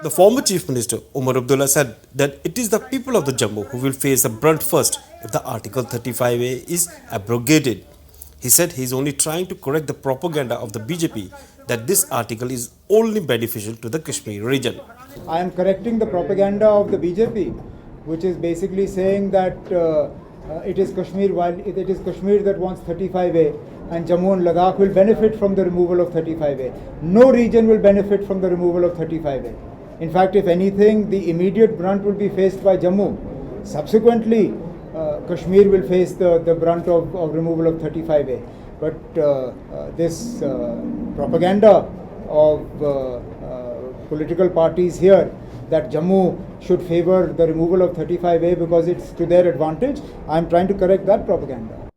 The former Chief Minister Omar said that it is the people of the Jammu who will face the brunt first if the Article 35A is abrogated. He said he is only trying to correct the propaganda of the BJP that this article is only beneficial to the Kashmir region. I am correcting the propaganda of the BJP, which is basically saying that it is Kashmir that wants 35A and Jammu and Ladakh will benefit from the removal of 35A. No region will benefit from the removal of 35A. In fact, if anything, the immediate brunt will be faced by Jammu. Subsequently, Kashmir will face the brunt of removal of 35A. But this propaganda of political parties here that Jammu should favor the removal of 35A because it's to their advantage, I am trying to correct that propaganda.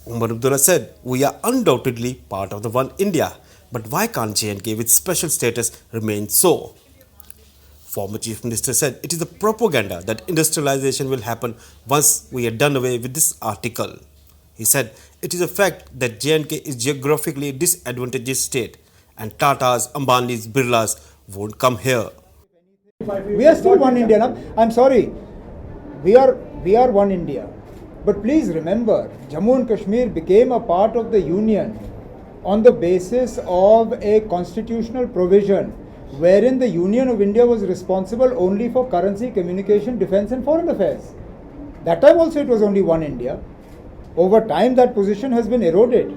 Omar said, "We are undoubtedly part of the One India, but why can't J&K with special status remain so?" Former Chief Minister said it is the propaganda that industrialization will happen once we are done away with this article. He said it is a fact that J&K is geographically a disadvantaged state and Tatas, Ambanis, Birlas won't come here. We are still one India now. I'm sorry. We are one India. But please remember, Jammu and Kashmir became a part of the Union on the basis of a constitutional provision wherein the Union of India was responsible only for currency, communication, defence and foreign affairs. That time also it was only one India. Over time that position has been eroded.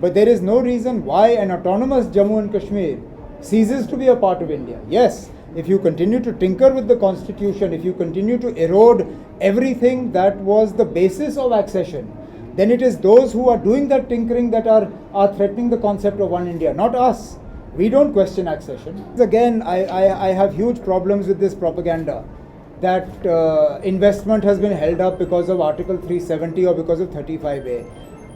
But there is no reason why an autonomous Jammu and Kashmir ceases to be a part of India. Yes, if you continue to tinker with the constitution, if you continue to erode everything that was the basis of accession, then it is those who are doing that tinkering that are threatening the concept of one India, not us. We don't question accession. Again, I have huge problems with this propaganda that investment has been held up because of Article 370 or because of 35A.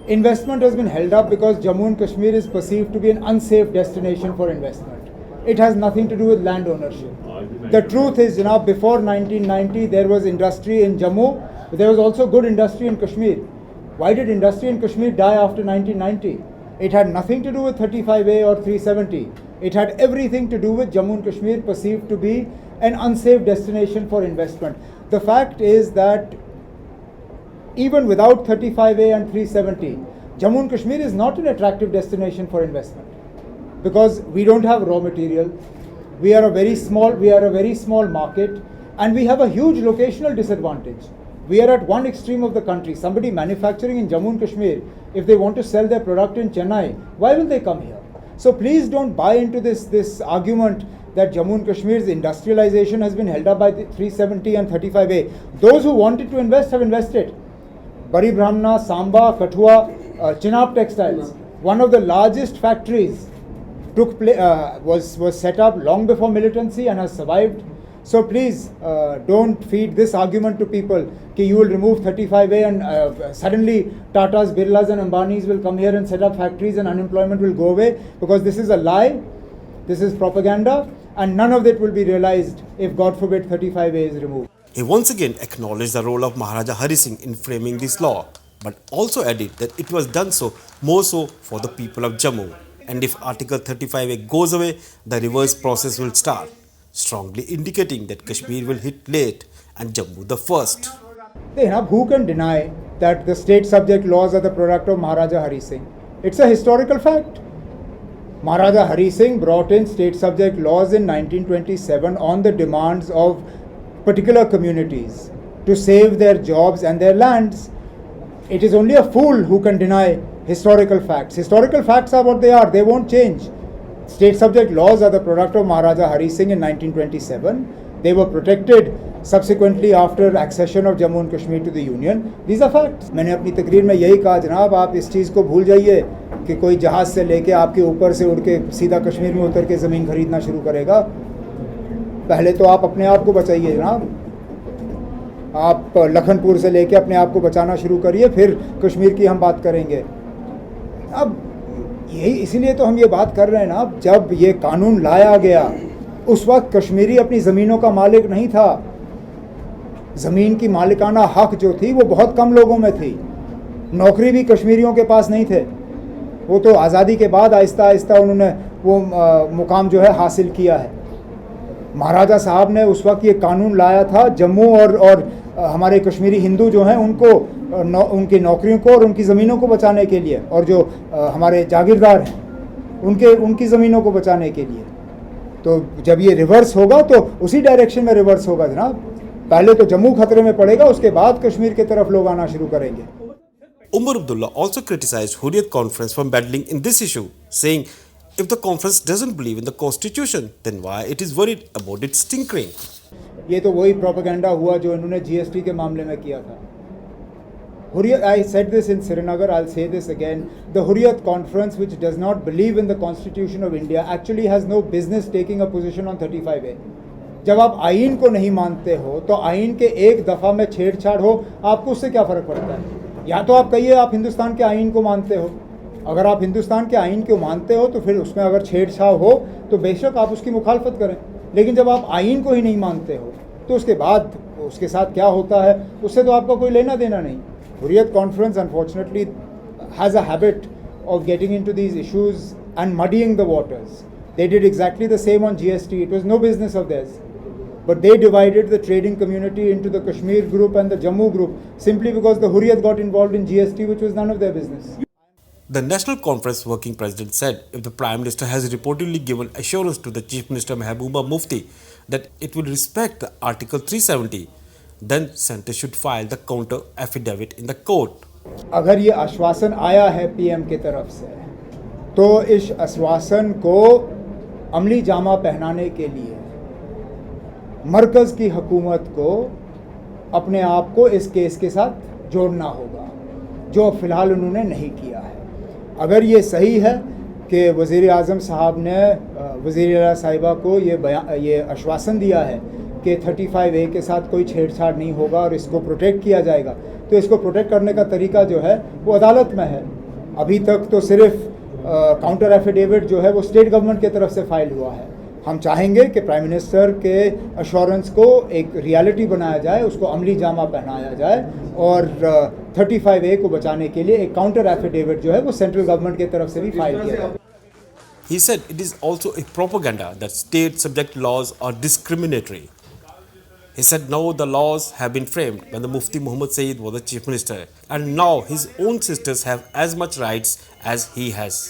Investment has been held up because Jammu and Kashmir is perceived to be an unsafe destination for investment. It has nothing to do with land ownership. The truth is, before 1990 there was industry in Jammu, but there was also good industry in Kashmir. Why did industry in Kashmir die after 1990? It had nothing to do with 35A or 370. It had everything to do with Jammu and Kashmir perceived to be an unsafe destination for investment. The fact is that even without 35A and 370, Jammu and Kashmir is not an attractive destination for investment because we don't have raw material. We are a very small market and we have a huge locational disadvantage. We are at one extreme of the country. Somebody manufacturing in Jammu and Kashmir, if they want to sell their product in Chennai, why will they come here? So please don't buy into this argument that Jammu and Kashmir's industrialization has been held up by 370 and 35A. Those who wanted to invest have invested. Bari Brahmana, Samba, Kathua, Chinap Textiles, one of the largest factories was set up long before militancy and has survived. So please don't feed this argument to people that you will remove 35A and suddenly Tatas, Birlas and Ambanis will come here and set up factories and unemployment will go away, because this is a lie, this is propaganda, and none of it will be realized if, God forbid, 35A is removed. He once again acknowledged the role of Maharaja Hari Singh in framing this law, but also added that it was done so more so for the people of Jammu. And if Article 35A goes away, the reverse process will start, strongly indicating that Kashmir will hit late and Jammu the first. Who can deny that the state subject laws are the product of Maharaja Hari Singh? It's a historical fact. Maharaja Hari Singh brought in state subject laws in 1927 on the demands of particular communities to save their jobs and their lands. It is only a fool who can deny historical facts. Historical facts are what they are, they won't change. State subject laws are the product of Maharaja Hari Singh in 1927. They were protected subsequently after accession of Jammu and Kashmir to the Union. These are facts. मैंने अपनी तकरीर में यही कहा, जनाब आप इस चीज़ को भूल जाइए कि कोई जहाज़ से लेके आपके ऊपर से उड़ के सीधा कश्मीर में उतर के ज़मीन खरीदना शुरू करेगा. पहले तो आप अपने आप को बचाइए जनाब. आप लखनपुर से लेके अपने आप को बचाना शुरू करिए, फिर कश्मीर की हम बात करेंगे. अब यही इसीलिए तो हम ये बात कर रहे हैं ना, जब ये कानून लाया गया उस वक्त कश्मीरी अपनी ज़मीनों का मालिक नहीं था. ज़मीन की मालिकाना हक जो थी वो बहुत कम लोगों में थी. नौकरी भी कश्मीरियों के पास नहीं थे. वो तो आज़ादी के बाद आहिस्ता आहिस्ता उन्होंने वो मुकाम जो है हासिल किया है. महाराजा साहब ने उस वक्त ये कानून लाया था जम्मू और हमारे कश्मीरी हिंदू जो हैं उनको उनकी नौकरियों को और उनकी ज़मीनों को बचाने के लिए, और जो हमारे जागीरदार हैं उनकी ज़मीनों को बचाने के लिए। तो जब ये रिवर्स होगा तो उसी डायरेक्शन में रिवर्स होगा जनाब। पहले तो जम्मू खतरे में पड़ेगा, उसके बाद कश्मीर की तरफ लोग आना शुरू करेंगे। Umar Abdullah also criticized Hurriyat conference for meddling in this issue, saying if the conference doesn't believe in the constitution, then why it is worried about its tinkering. ये तो वही प्रोपेगेंडा हुआ जो इन्होंने जीएसटी के मामले में किया था। Hurriyat, I said this in Srinagar, I'll say this again. The Hurriyat conference, which does not believe in the constitution of India, actually has no business taking a position on 35A. जब आप आइन को नहीं मानते हो तो आइन के एक दफ़ा में छेड़छाड़ हो, आपको उससे क्या फ़र्क पड़ता है? या तो आप कहिए आप हिंदुस्तान के आइन को मानते हो। अगर आप हिंदुस्तान के आइन को मानते हो तो फिर उसमें अगर छेड़छाड़ हो तो बेशक आप उसकी मुखालफत करें, लेकिन जब आप आइन को ही नहीं मानते हो तो उसके बाद उसके साथ क्या होता है उससे तो आपका कोई लेना देना नहीं। Hurriyat conference unfortunately has a habit of getting into these issues and muddying the waters. They did exactly the same on GST. It was no business of theirs. But they divided the trading community into the Kashmir group and the Jammu group simply because the Hurriyat got involved in GST, which was none of their business. The National Conference Working President said if the Prime Minister has reportedly given assurance to the Chief Minister Mehbooba Mufti that it will respect the Article 370, then Centre should file the counter affidavit in the court. अगर ये आश्वासन आया है PM की तरफ से तो इस आश्वासन को अमली जामा पहनाने के लिए मरकज़ की हुकूमत को अपने आप को इस केस के साथ जोड़ना होगा, जो फ़िलहाल उन्होंने नहीं किया है। अगर ये सही है कि वज़ीर आज़म साहब ने वज़ीर आला साहिबा को ये आश्वासन दिया है कि 35A के साथ कोई छेड़छाड़ नहीं होगा और इसको प्रोटेक्ट किया जाएगा, तो इसको प्रोटेक्ट करने का तरीका जो है वो अदालत में है। अभी तक तो सिर्फ काउंटर एफिडेविट जो है वो स्टेट गवर्नमेंट की तरफ से फाइल हुआ है। हम चाहेंगे कि प्राइम मिनिस्टर के अश्योरेंस को एक रियलिटी बनाया जाए, उसको अमली जामा पहनाया जाए और 35A को बचाने के लिए एक काउंटर एफिडेविट जो है वो सेंट्रल गवर्नमेंट की तरफ से भी फाइल किया जाए। He said it is also a propaganda that state subject laws are discriminatory. He said now the laws have been framed when the Mufti Muhammad Saeed was the Chief Minister, and now his own sisters have as much rights as he has.